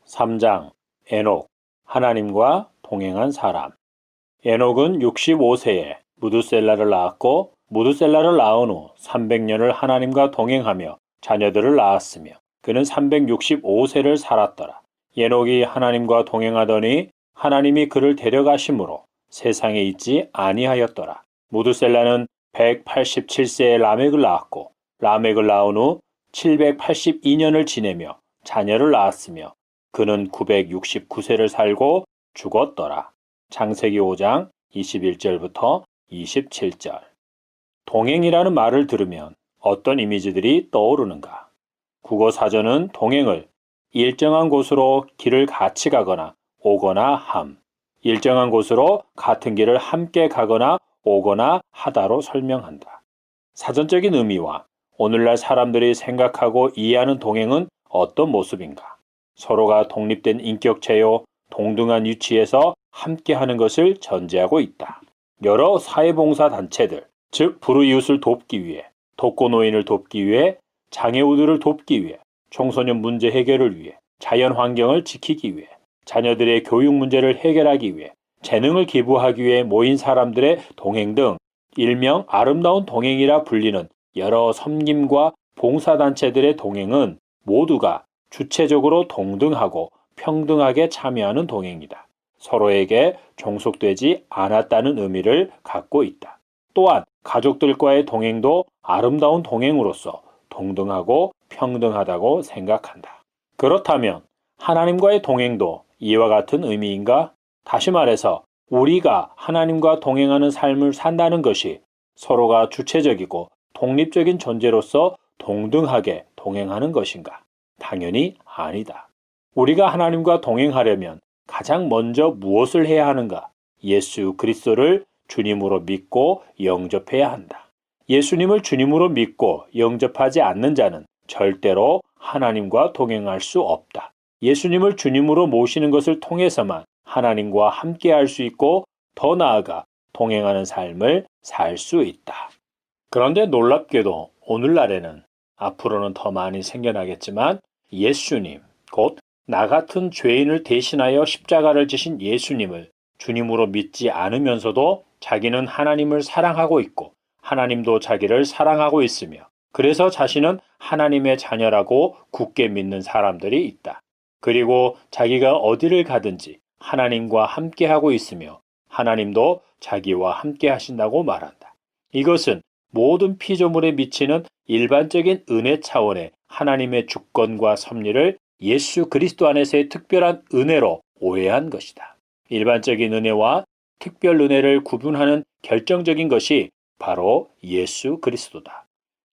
3장 에녹, 하나님과 동행한 사람. 에녹은 65세에 무두셀라를 낳았고 무두셀라를 낳은 후 300년을 하나님과 동행하며 자녀들을 낳았으며 그는 365세를 살았더라. 에녹이 하나님과 동행하더니 하나님이 그를 데려가심으로 세상에 있지 아니하였더라. 무두셀라는 187세에 라멕을 낳았고 라멕을 낳은 후 782년을 지내며 자녀를 낳았으며 그는 969세를 살고 죽었더라. 창세기 5장 21절부터 27절. 동행이라는 말을 들으면 어떤 이미지들이 떠오르는가? 국어사전은 동행을 일정한 곳으로 길을 같이 가거나 오거나 함, 일정한 곳으로 같은 길을 함께 가거나 오거나 하다로 설명한다. 사전적인 의미와 오늘날 사람들이 생각하고 이해하는 동행은 어떤 모습인가? 서로가 독립된 인격체요, 동등한 위치에서 함께하는 것을 전제하고 있다. 여러 사회봉사 단체들, 즉 불우이웃을 돕기 위해, 독거노인을 돕기 위해, 장애우들을 돕기 위해, 청소년 문제 해결을 위해, 자연환경을 지키기 위해, 자녀들의 교육 문제를 해결하기 위해, 재능을 기부하기 위해 모인 사람들의 동행 등 일명 아름다운 동행이라 불리는 여러 섬김과 봉사단체들의 동행은 모두가 주체적으로 동등하고 평등하게 참여하는 동행이다. 서로에게 종속되지 않았다는 의미를 갖고 있다. 또한 가족들과의 동행도 아름다운 동행으로서 동등하고 평등하다고 생각한다. 그렇다면 하나님과의 동행도 이와 같은 의미인가? 다시 말해서 우리가 하나님과 동행하는 삶을 산다는 것이 서로가 주체적이고 독립적인 존재로서 동등하게 동행하는 것인가? 당연히 아니다. 우리가 하나님과 동행하려면 가장 먼저 무엇을 해야 하는가? 예수 그리스도를 주님으로 믿고 영접해야 한다. 예수님을 주님으로 믿고 영접하지 않는 자는 절대로 하나님과 동행할 수 없다. 예수님을 주님으로 모시는 것을 통해서만 하나님과 함께할 수 있고 더 나아가 동행하는 삶을 살 수 있다. 그런데 놀랍게도 오늘날에는 앞으로는 더 많이 생겨나겠지만 예수님, 곧 나 같은 죄인을 대신하여 십자가를 지신 예수님을 주님으로 믿지 않으면서도 자기는 하나님을 사랑하고 있고 하나님도 자기를 사랑하고 있으며 그래서 자신은 하나님의 자녀라고 굳게 믿는 사람들이 있다. 그리고 자기가 어디를 가든지 하나님과 함께하고 있으며 하나님도 자기와 함께 하신다고 말한다. 이것은 모든 피조물에 미치는 일반적인 은혜 차원의 하나님의 주권과 섭리를 예수 그리스도 안에서의 특별한 은혜로 오해한 것이다. 일반적인 은혜와 특별 은혜를 구분하는 결정적인 것이 바로 예수 그리스도다.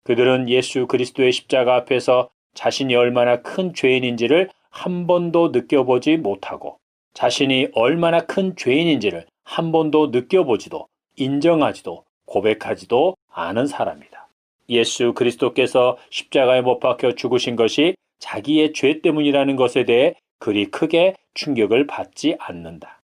그들은 예수 그리스도의 십자가 앞에서 자신이 얼마나 큰 죄인인지를 한 번도 느껴보지 못하고 자신이 얼마나 큰 죄인인지를 한 번도 느껴보지도 인정하지도 고백하지도 않은 사람이다. 예수 그리스도께서 십자가에 못 박혀 죽으신 것이 자기의 죄 때문이라는 것에 대해 그리 크게 충격을 받지 않는다.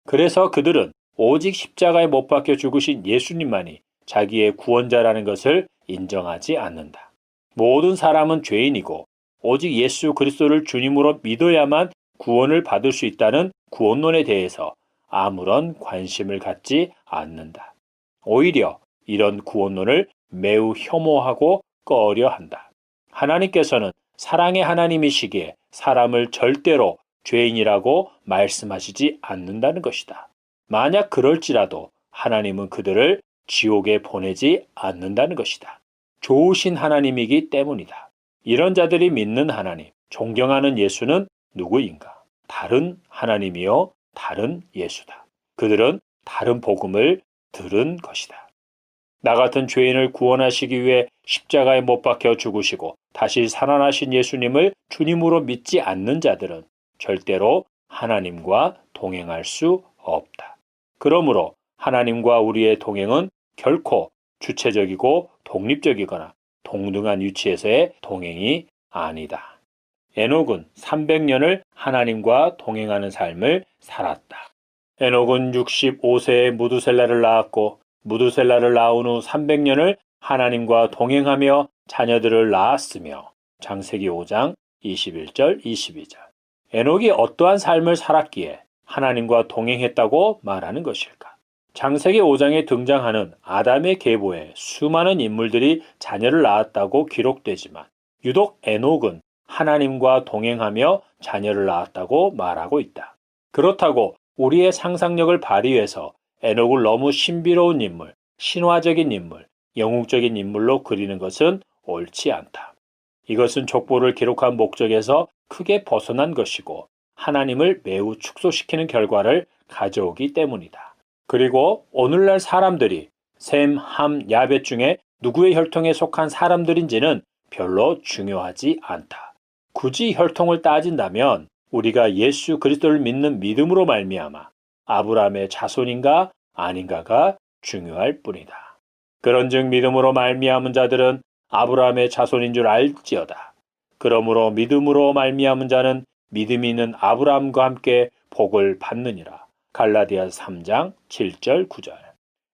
그래서 그들은 오직 십자가에 못 박혀 죽으신 예수님만이 자기의 구원자라는 것을 인정하지 않는다. 모든 사람은 죄인이고 오직 예수 그리스도를 주님으로 믿어야만 구원을 받을 수 있다는 구원론에 대해서 아무런 관심을 갖지 않는다. 오히려 이런 구원론을 매우 혐오하고 꺼려한다. 하나님께서는 사랑의 하나님이시기에 사람을 절대로 죄인이라고 말씀하시지 않는다는 것이다. 만약 그럴지라도 하나님은 그들을 지옥에 보내지 않는다는 것이다. 좋으신 하나님이기 때문이다. 이런 자들이 믿는 하나님, 존경하는 예수는 누구인가? 다른 하나님이요, 다른 예수다. 그들은 다른 복음을 들은 것이다. 나 같은 죄인을 구원하시기 위해 십자가에 못 박혀 죽으시고 다시 살아나신 예수님을 주님으로 믿지 않는 자들은 절대로 하나님과 동행할 수 없다. 그러므로 하나님과 우리의 동행은 결코 주체적이고 독립적이거나 동등한 위치에서의 동행이 아니다. 에녹은 300년을 하나님과 동행하는 삶을 살았다. 에녹은 65세에 무두셀라를 낳았고 무두셀라를 낳은 후 300년을 하나님과 동행하며 자녀들을 낳았으며 창세기 5장 21절 22절. 에녹이 어떠한 삶을 살았기에 하나님과 동행했다고 말하는 것일까? 창세기 5장에 등장하는 아담의 계보에 수많은 인물들이 자녀를 낳았다고 기록되지만 유독 에녹은 하나님과 동행하며 자녀를 낳았다고 말하고 있다. 그렇다고 우리의 상상력을 발휘해서 에녹을 너무 신비로운 인물, 신화적인 인물, 영웅적인 인물로 그리는 것은 옳지 않다. 이것은 족보를 기록한 목적에서 크게 벗어난 것이고 하나님을 매우 축소시키는 결과를 가져오기 때문이다. 그리고 오늘날 사람들이 셈, 함, 야벳 중에 누구의 혈통에 속한 사람들인지는 별로 중요하지 않다. 굳이 혈통을 따진다면 우리가 예수 그리스도를 믿는 믿음으로 말미암아 아브라함의 자손인가 아닌가가 중요할 뿐이다. 그런즉 믿음으로 말미암은 자들은 아브라함의 자손인 줄 알지어다. 그러므로 믿음으로 말미암은 자는 믿음이 있는 아브라함과 함께 복을 받느니라. 갈라디아서 3장 7절 9절.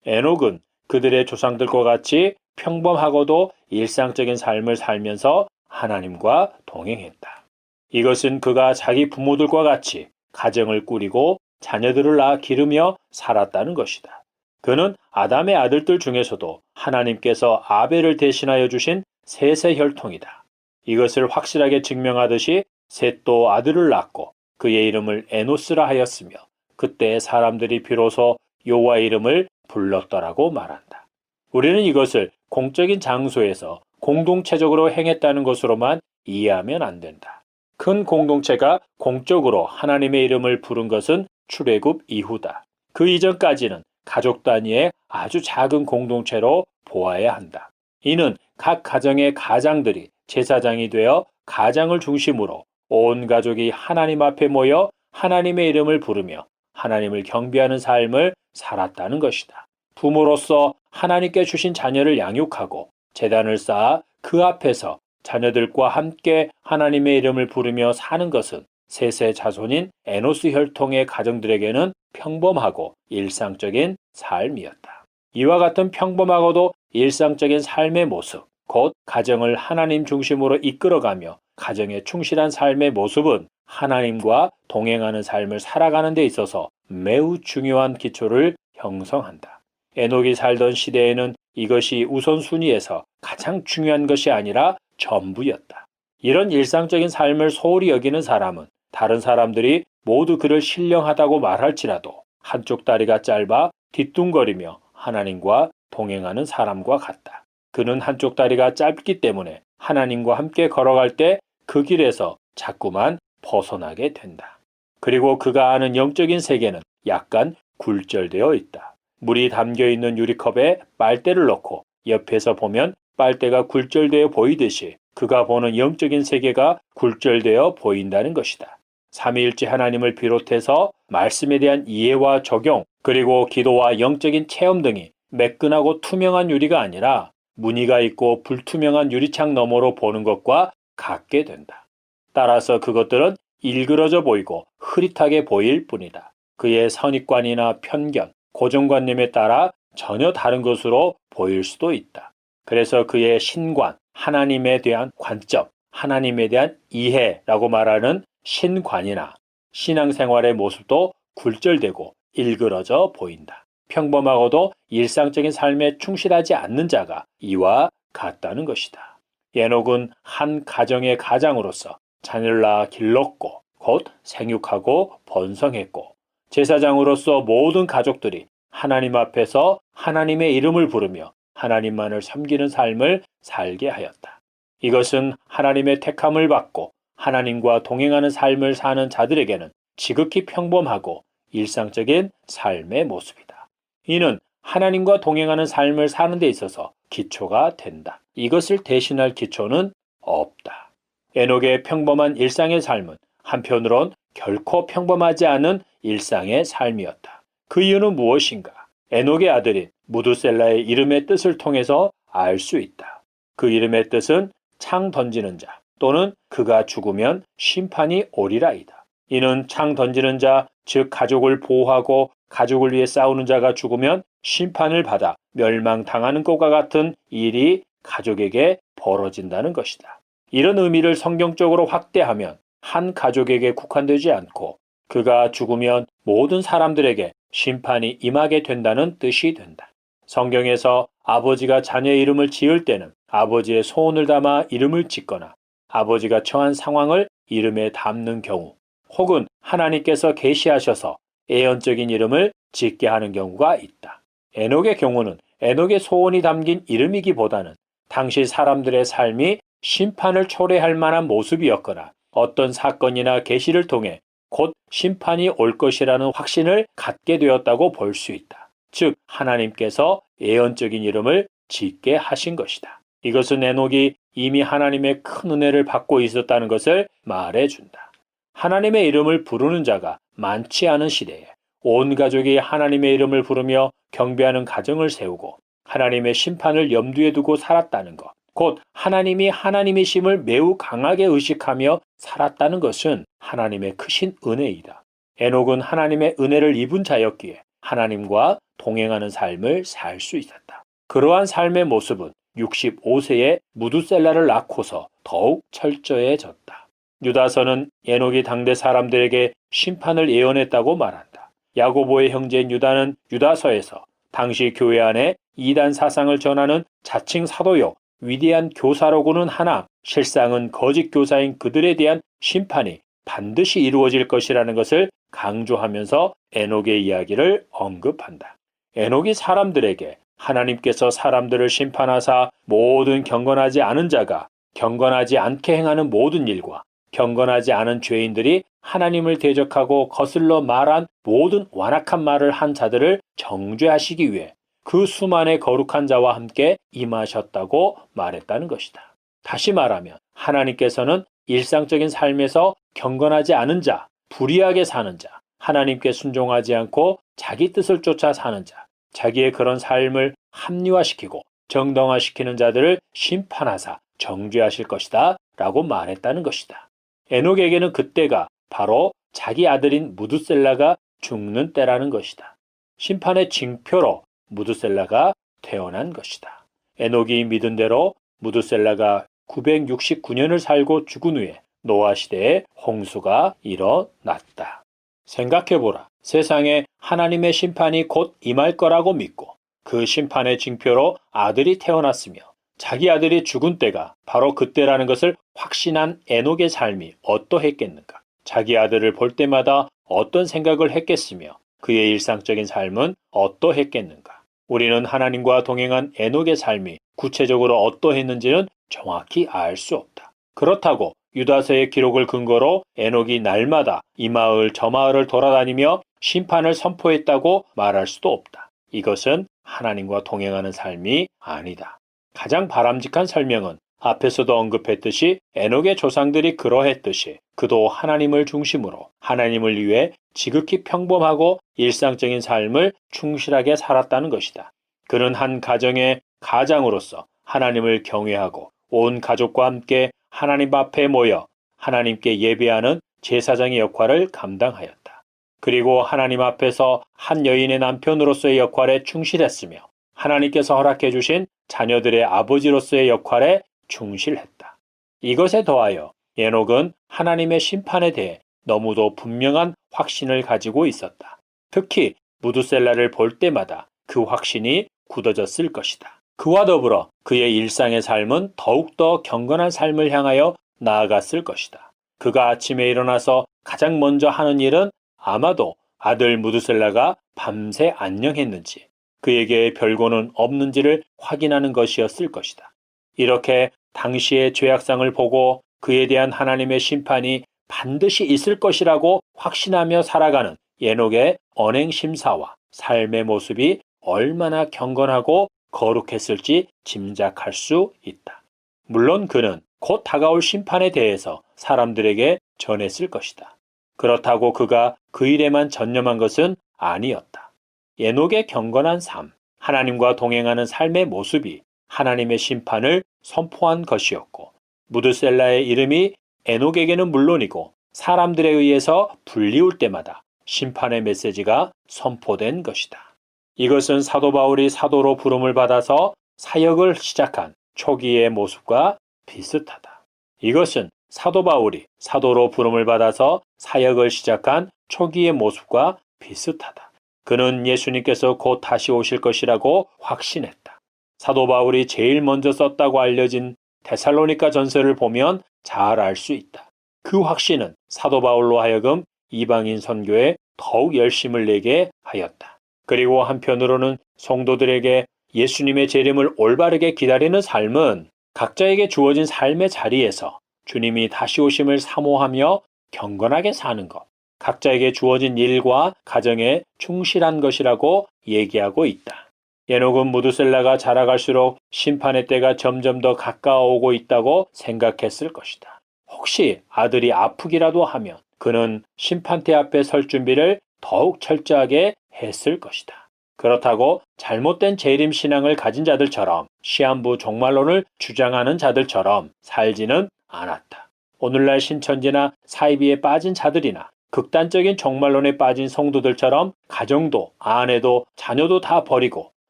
에녹은 그들의 조상들과 같이 평범하고도 일상적인 삶을 살면서 하나님과 동행했다. 이것은 그가 자기 부모들과 같이 가정을 꾸리고 자녀들을 낳아 기르며 살았다는 것이다. 그는 아담의 아들들 중에서도 하나님께서 아벨을 대신하여 주신 셋의 혈통이다. 이것을 확실하게 증명하듯이 셋도 아들을 낳고 그의 이름을 에노스라 하였으며 그때 사람들이 비로소 여호와의 이름을 불렀더라고 말한다. 우리는 이것을 공적인 장소에서 공동체적으로 행했다는 것으로만 이해하면 안 된다. 큰 공동체가 공적으로 하나님의 이름을 부른 것은 출애굽 이후다. 그 이전까지는 가족 단위의 아주 작은 공동체로 보아야 한다. 이는 각 가정의 가장들이 제사장이 되어 가장을 중심으로 온 가족이 하나님 앞에 모여 하나님의 이름을 부르며 하나님을 경배하는 삶을 살았다는 것이다. 부모로서 하나님께 주신 자녀를 양육하고 제단을 쌓아 그 앞에서 자녀들과 함께 하나님의 이름을 부르며 사는 것은 셋의 자손인 에노스 혈통의 가정들에게는 평범하고 일상적인 삶이었다. 이와 같은 평범하고도 일상적인 삶의 모습, 곧 가정을 하나님 중심으로 이끌어가며 가정에 충실한 삶의 모습은 하나님과 동행하는 삶을 살아가는 데 있어서 매우 중요한 기초를 형성한다. 에녹이 살던 시대에는 이것이 우선순위에서 가장 중요한 것이 아니라 전부였다. 이런 일상적인 삶을 소홀히 여기는 사람은 다른 사람들이 모두 그를 신령하다고 말할지라도 한쪽 다리가 짧아 뒤뚱거리며 하나님과 동행하는 사람과 같다. 그는 한쪽 다리가 짧기 때문에 하나님과 함께 걸어갈 때 그 길에서 자꾸만 벗어나게 된다. 그리고 그가 아는 영적인 세계는 약간 굴절되어 있다. 물이 담겨있는 유리컵에 빨대를 넣고 옆에서 보면 빨대가 굴절되어 보이듯이 그가 보는 영적인 세계가 굴절되어 보인다는 것이다. 삼위일체 하나님을 비롯해서 말씀에 대한 이해와 적용, 그리고 기도와 영적인 체험 등이 매끈하고 투명한 유리가 아니라 무늬가 있고 불투명한 유리창 너머로 보는 것과 같게 된다. 따라서 그것들은 일그러져 보이고 흐릿하게 보일 뿐이다. 그의 선입관이나 편견, 고정관념에 따라 전혀 다른 것으로 보일 수도 있다. 그래서 그의 신관, 하나님에 대한 관점, 하나님에 대한 이해라고 말하는 신관이나 신앙생활의 모습도 굴절되고 일그러져 보인다. 평범하고도 일상적인 삶에 충실하지 않는 자가 이와 같다는 것이다. 에녹은 한 가정의 가장으로서 자녀를 낳아 길렀고 곧 생육하고 번성했고 제사장으로서 모든 가족들이 하나님 앞에서 하나님의 이름을 부르며 하나님만을 섬기는 삶을 살게 하였다. 이것은 하나님의 택함을 받고 하나님과 동행하는 삶을 사는 자들에게는 지극히 평범하고 일상적인 삶의 모습이다. 이는 하나님과 동행하는 삶을 사는 데 있어서 기초가 된다. 이것을 대신할 기초는 없다. 에녹의 평범한 일상의 삶은 한편으론 결코 평범하지 않은 일상의 삶이었다. 그 이유는 무엇인가? 에녹의 아들인 무두셀라의 이름의 뜻을 통해서 알 수 있다. 그 이름의 뜻은 창 던지는 자 또는 그가 죽으면 심판이 오리라이다. 이는 창 던지는 자, 즉 가족을 보호하고 가족을 위해 싸우는 자가 죽으면 심판을 받아 멸망당하는 것과 같은 일이 가족에게 벌어진다는 것이다. 이런 의미를 성경적으로 확대하면 한 가족에게 국한되지 않고 그가 죽으면 모든 사람들에게 심판이 임하게 된다는 뜻이 된다. 성경에서 아버지가 자녀의 이름을 지을 때는 아버지의 소원을 담아 이름을 짓거나 아버지가 처한 상황을 이름에 담는 경우 혹은 하나님께서 계시하셔서 예언적인 이름을 짓게 하는 경우가 있다. 에녹의 경우는 에녹의 소원이 담긴 이름이기보다는 당시 사람들의 삶이 심판을 초래할 만한 모습이었거나 어떤 사건이나 계시를 통해 곧 심판이 올 것이라는 확신을 갖게 되었다고 볼 수 있다. 즉 하나님께서 예언적인 이름을 짓게 하신 것이다. 이것은 에녹이 이미 하나님의 큰 은혜를 받고 있었다는 것을 말해준다. 하나님의 이름을 부르는 자가 많지 않은 시대에 온 가족이 하나님의 이름을 부르며 경배하는 가정을 세우고 하나님의 심판을 염두에 두고 살았다는 것, 곧 하나님이 하나님이심을 매우 강하게 의식하며 살았다는 것은 하나님의 크신 은혜이다. 에녹은 하나님의 은혜를 입은 자였기에 하나님과 동행하는 삶을 살 수 있었다. 그러한 삶의 모습은 65세에 무두셀라를 낳고서 더욱 철저해졌다. 유다서는 에녹이 당대 사람들에게 심판을 예언했다고 말한다. 야고보의 형제인 유다는 유다서에서 당시 교회 안에 이단 사상을 전하는 자칭 사도요 위대한 교사로고는 하나 실상은 거짓 교사인 그들에 대한 심판이 반드시 이루어질 것이라는 것을 강조하면서 에녹의 이야기를 언급한다. 에녹이 사람들에게 하나님께서 사람들을 심판하사 모든 경건하지 않은 자가 경건하지 않게 행하는 모든 일과 경건하지 않은 죄인들이 하나님을 대적하고 거슬러 말한 모든 완악한 말을 한 자들을 정죄하시기 위해 그 수만의 거룩한 자와 함께 임하셨다고 말했다는 것이다. 다시 말하면 하나님께서는 일상적인 삶에서 경건하지 않은 자, 불의하게 사는 자, 하나님께 순종하지 않고 자기 뜻을 쫓아 사는 자, 자기의 그런 삶을 합리화시키고 정당화시키는 자들을 심판하사 정죄하실 것이다 라고 말했다는 것이다. 에녹에게는 그때가 바로 자기 아들인 무두셀라가 죽는 때라는 것이다. 심판의 징표로 무두셀라가 태어난 것이다. 에녹이 믿은 대로 무두셀라가 969년을 살고 죽은 후에 노아 시대에 홍수가 일어났다. 생각해보라. 세상에 하나님의 심판이 곧 임할 거라고 믿고 그 심판의 징표로 아들이 태어났으며 자기 아들이 죽은 때가 바로 그때라는 것을 확신한 에녹의 삶이 어떠했겠는가? 자기 아들을 볼 때마다 어떤 생각을 했겠으며 그의 일상적인 삶은 어떠했겠는가? 우리는 하나님과 동행한 에녹의 삶이 구체적으로 어떠했는지는 정확히 알 수 없다. 그렇다고 유다서의 기록을 근거로 에녹이 날마다 이 마을 저 마을을 돌아다니며 심판을 선포했다고 말할 수도 없다. 이것은 하나님과 동행하는 삶이 아니다. 가장 바람직한 설명은 앞에서도 언급했듯이 에녹의 조상들이 그러했듯이 그도 하나님을 중심으로 하나님을 위해 지극히 평범하고 일상적인 삶을 충실하게 살았다는 것이다. 그는 한 가정의 가장으로서 하나님을 경외하고 온 가족과 함께 하나님 앞에 모여 하나님께 예배하는 제사장의 역할을 감당하였다. 그리고 하나님 앞에서 한 여인의 남편으로서의 역할에 충실했으며 하나님께서 허락해 주신 자녀들의 아버지로서의 역할에 충실했다. 이것에 더하여 에녹은 하나님의 심판에 대해 너무도 분명한 확신을 가지고 있었다. 특히 무두셀라를 볼 때마다 그 확신이 굳어졌을 것이다. 그와 더불어 그의 일상의 삶은 더욱더 경건한 삶을 향하여 나아갔을 것이다. 그가 아침에 일어나서 가장 먼저 하는 일은 아마도 아들 무두셀라가 밤새 안녕했는지 그에게 별고는 없는지를 확인하는 것이었을 것이다. 이렇게 당시의 죄악상을 보고 그에 대한 하나님의 심판이 반드시 있을 것이라고 확신하며 살아가는 에녹의 언행심사와 삶의 모습이 얼마나 경건하고 거룩했을지 짐작할 수 있다. 물론 그는 곧 다가올 심판에 대해서 사람들에게 전했을 것이다. 그렇다고 그가 그 일에만 전념한 것은 아니었다. 에녹의 경건한 삶, 하나님과 동행하는 삶의 모습이 하나님의 심판을 선포한 것이었고 무드셀라의 이름이 에녹에게는 물론이고 사람들에 의해서 불리울 때마다 심판의 메시지가 선포된 것이다. 이것은 사도 바울이 사도로 부름을 받아서 사역을 시작한 초기의 모습과 비슷하다. 이것은 사도 바울이 사도로 부름을 받아서 사역을 시작한 초기의 모습과 비슷하다. 그는 예수님께서 곧 다시 오실 것이라고 확신했다. 사도 바울이 제일 먼저 썼다고 알려진 데살로니가 전서를 보면 잘 알 수 있다. 그 확신은 사도 바울로 하여금 이방인 선교에 더욱 열심을 내게 하였다. 그리고 한편으로는 성도들에게 예수님의 재림을 올바르게 기다리는 삶은 각자에게 주어진 삶의 자리에서 주님이 다시 오심을 사모하며 경건하게 사는 것, 각자에게 주어진 일과 가정에 충실한 것이라고 얘기하고 있다. 에녹은 무두셀라가 자라갈수록 심판의 때가 점점 더 가까워오고 있다고 생각했을 것이다. 혹시 아들이 아프기라도 하면 그는 심판대 앞에 설 준비를 더욱 철저하게 했을 것이다. 그렇다고 잘못된 재림 신앙을 가진 자들처럼 시한부 종말론을 주장하는 자들처럼 살지는 않았다. 오늘날 신천지나 사이비에 빠진 자들이나 극단적인 종말론에 빠진 성도들처럼 가정도 아내도 자녀도 다 버리고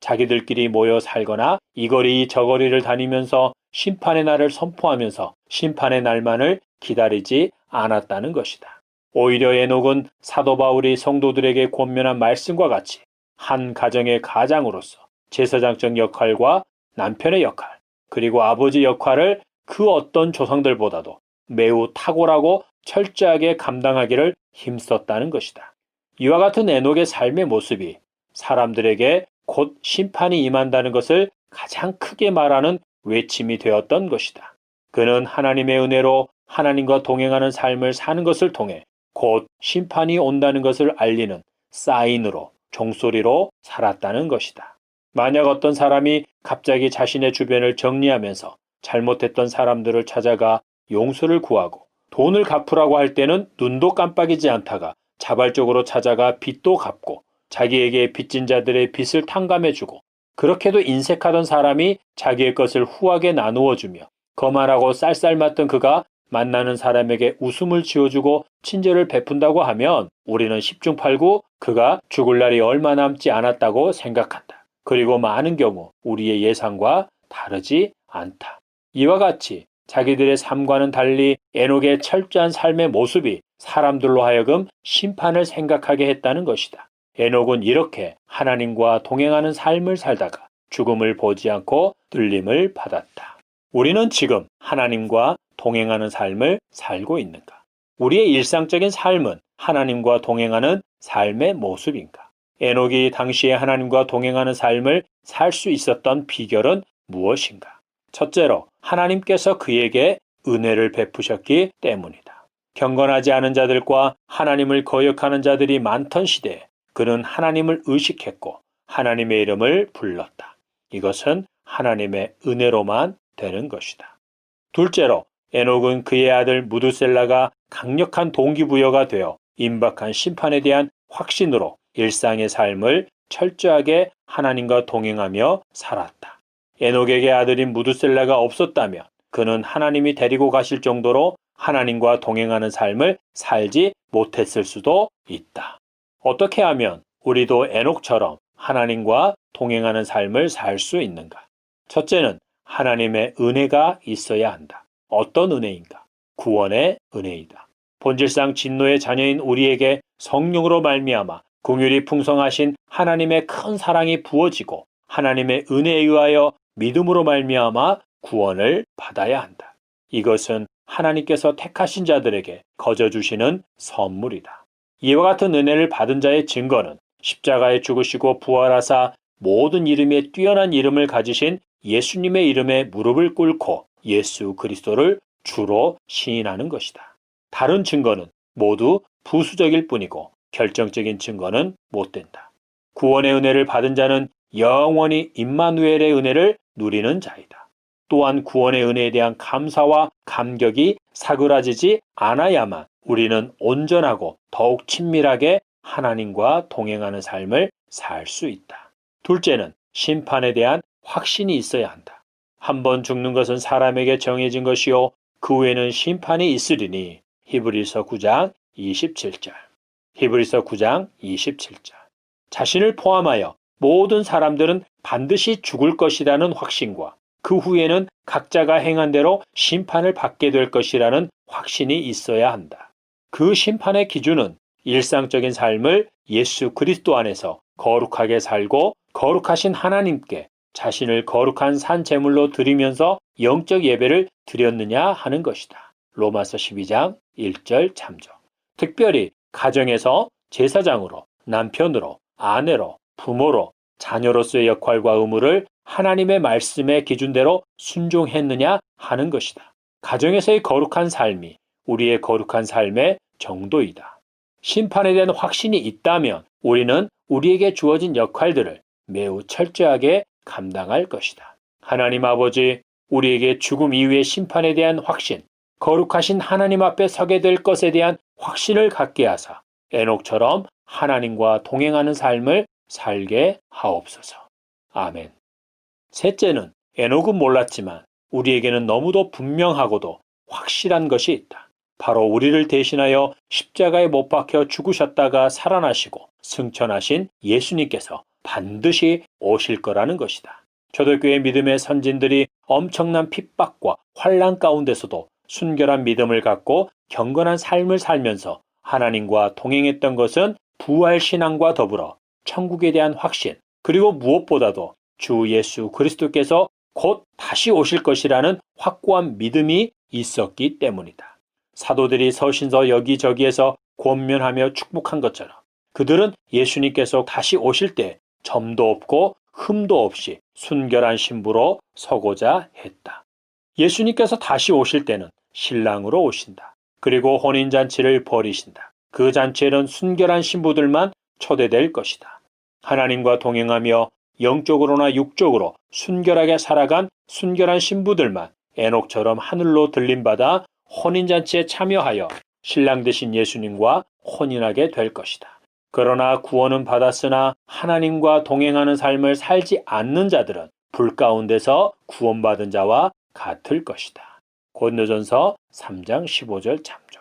자기들끼리 모여 살거나 이거리 저거리를 다니면서 심판의 날을 선포하면서 심판의 날만을 기다리지 않았다는 것이다. 오히려 에녹은 사도 바울이 성도들에게 권면한 말씀과 같이 한 가정의 가장으로서 제사장적 역할과 남편의 역할, 그리고 아버지 역할을 그 어떤 조상들보다도 매우 탁월하고 철저하게 감당하기를 힘썼다는 것이다. 이와 같은 에녹의 삶의 모습이 사람들에게 곧 심판이 임한다는 것을 가장 크게 말하는 외침이 되었던 것이다. 그는 하나님의 은혜로 하나님과 동행하는 삶을 사는 것을 통해 곧 심판이 온다는 것을 알리는 사인으로, 종소리로 살았다는 것이다. 만약 어떤 사람이 갑자기 자신의 주변을 정리하면서 잘못했던 사람들을 찾아가 용서를 구하고 돈을 갚으라고 할 때는 눈도 깜빡이지 않다가 자발적으로 찾아가 빚도 갚고 자기에게 빚진 자들의 빚을 탕감해주고 그렇게도 인색하던 사람이 자기의 것을 후하게 나누어주며 거만하고 쌀쌀맞던 그가 만나는 사람에게 웃음을 지어주고 친절을 베푼다고 하면 우리는 10중 8구 그가 죽을 날이 얼마 남지 않았다고 생각한다. 그리고 많은 경우 우리의 예상과 다르지 않다. 이와 같이 자기들의 삶과는 달리 에녹의 철저한 삶의 모습이 사람들로 하여금 심판을 생각하게 했다는 것이다. 에녹은 이렇게 하나님과 동행하는 삶을 살다가 죽음을 보지 않고 뚫림을 받았다. 우리는 지금 하나님과 동행하는 삶을 살고 있는가? 우리의 일상적인 삶은 하나님과 동행하는 삶의 모습인가? 에녹이 당시에 하나님과 동행하는 삶을 살 수 있었던 비결은 무엇인가? 첫째로 하나님께서 그에게 은혜를 베푸셨기 때문이다. 경건하지 않은 자들과 하나님을 거역하는 자들이 많던 시대에 그는 하나님을 의식했고 하나님의 이름을 불렀다. 이것은 하나님의 은혜로만 되는 것이다. 둘째로 에녹은 그의 아들 무두셀라가 강력한 동기부여가 되어 임박한 심판에 대한 확신으로 일상의 삶을 철저하게 하나님과 동행하며 살았다. 에녹에게 아들인 무두셀라가 없었다면 그는 하나님이 데리고 가실 정도로 하나님과 동행하는 삶을 살지 못했을 수도 있다. 어떻게 하면 우리도 에녹처럼 하나님과 동행하는 삶을 살 수 있는가? 첫째는 하나님의 은혜가 있어야 한다. 어떤 은혜인가? 구원의 은혜이다. 본질상 진노의 자녀인 우리에게 성령으로 말미암아 긍휼이 풍성하신 하나님의 큰 사랑이 부어지고 하나님의 은혜에 의하여 믿음으로 말미암아 구원을 받아야 한다. 이것은 하나님께서 택하신 자들에게 거저 주시는 선물이다. 이와 같은 은혜를 받은 자의 증거는 십자가에 죽으시고 부활하사 모든 이름에 뛰어난 이름을 가지신 예수님의 이름에 무릎을 꿇고 예수 그리스도를 주로 시인하는 것이다. 다른 증거는 모두 부수적일 뿐이고 결정적인 증거는 못 된다. 구원의 은혜를 받은 자는 영원히 임마누엘의 은혜를 누리는 자이다. 또한 구원의 은혜에 대한 감사와 감격이 사그라지지 않아야만 우리는 온전하고 더욱 친밀하게 하나님과 동행하는 삶을 살 수 있다. 둘째는 심판에 대한 확신이 있어야 한다. 한 번 죽는 것은 사람에게 정해진 것이요 그 후에는 심판이 있으리니 히브리서 9장 27절. 히브리서 9장 27절. 자신을 포함하여 모든 사람들은 반드시 죽을 것이라는 확신과 그 후에는 각자가 행한 대로 심판을 받게 될 것이라는 확신이 있어야 한다. 그 심판의 기준은 일상적인 삶을 예수 그리스도 안에서 거룩하게 살고 거룩하신 하나님께 자신을 거룩한 산 제물로 드리면서 영적 예배를 드렸느냐 하는 것이다. 로마서 12장 1절 참조. 특별히 가정에서 제사장으로, 남편으로, 아내로, 부모로, 자녀로서의 역할과 의무를 하나님의 말씀의 기준대로 순종했느냐 하는 것이다. 가정에서의 거룩한 삶이 우리의 거룩한 삶의 정도이다. 심판에 대한 확신이 있다면 우리는 우리에게 주어진 역할들을 매우 철저하게 감당할 것이다. 하나님 아버지, 우리에게 죽음 이후의 심판에 대한 확신, 거룩하신 하나님 앞에 서게 될 것에 대한 확신을 갖게 하사 에녹처럼 하나님과 동행하는 삶을 살게 하옵소서. 아멘. 셋째는 에녹은 몰랐지만 우리에게는 너무도 분명하고도 확실한 것이 있다. 바로 우리를 대신하여 십자가에 못 박혀 죽으셨다가 살아나시고 승천하신 예수님께서 반드시 오실 거라는 것이다. 초대교회 믿음의 선진들이 엄청난 핍박과 환난 가운데서도 순결한 믿음을 갖고 경건한 삶을 살면서 하나님과 동행했던 것은 부활 신앙과 더불어 천국에 대한 확신, 그리고 무엇보다도 주 예수 그리스도께서 곧 다시 오실 것이라는 확고한 믿음이 있었기 때문이다. 사도들이 서신서 여기저기에서 권면하며 축복한 것처럼 그들은 예수님께서 다시 오실 때 점도 없고 흠도 없이 순결한 신부로 서고자 했다. 예수님께서 다시 오실 때는 신랑으로 오신다. 그리고 혼인잔치를 벌이신다. 그 잔치에는 순결한 신부들만 초대될 것이다. 하나님과 동행하며 영적으로나 육적으로 순결하게 살아간 순결한 신부들만 에녹처럼 하늘로 들림받아 혼인잔치에 참여하여 신랑 되신 예수님과 혼인하게 될 것이다. 그러나 구원은 받았으나 하나님과 동행하는 삶을 살지 않는 자들은 불 가운데서 구원받은 자와 같을 것이다. 고린도전서 3장 15절 참조.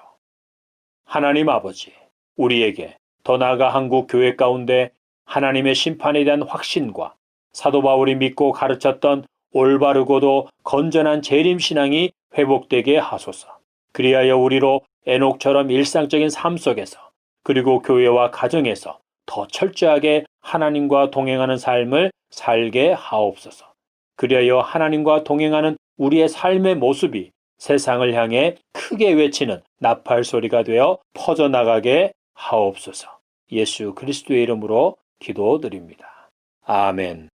하나님 아버지, 우리에게 더 나아가 한국 교회 가운데 하나님의 심판에 대한 확신과 사도 바울이 믿고 가르쳤던 올바르고도 건전한 재림신앙이 회복되게 하소서. 그리하여 우리로 에녹처럼 일상적인 삶 속에서 그리고 교회와 가정에서 더 철저하게 하나님과 동행하는 삶을 살게 하옵소서. 그리하여 하나님과 동행하는 우리의 삶의 모습이 세상을 향해 크게 외치는 나팔 소리가 되어 퍼져나가게 하옵소서. 예수 그리스도의 이름으로 기도드립니다. 아멘.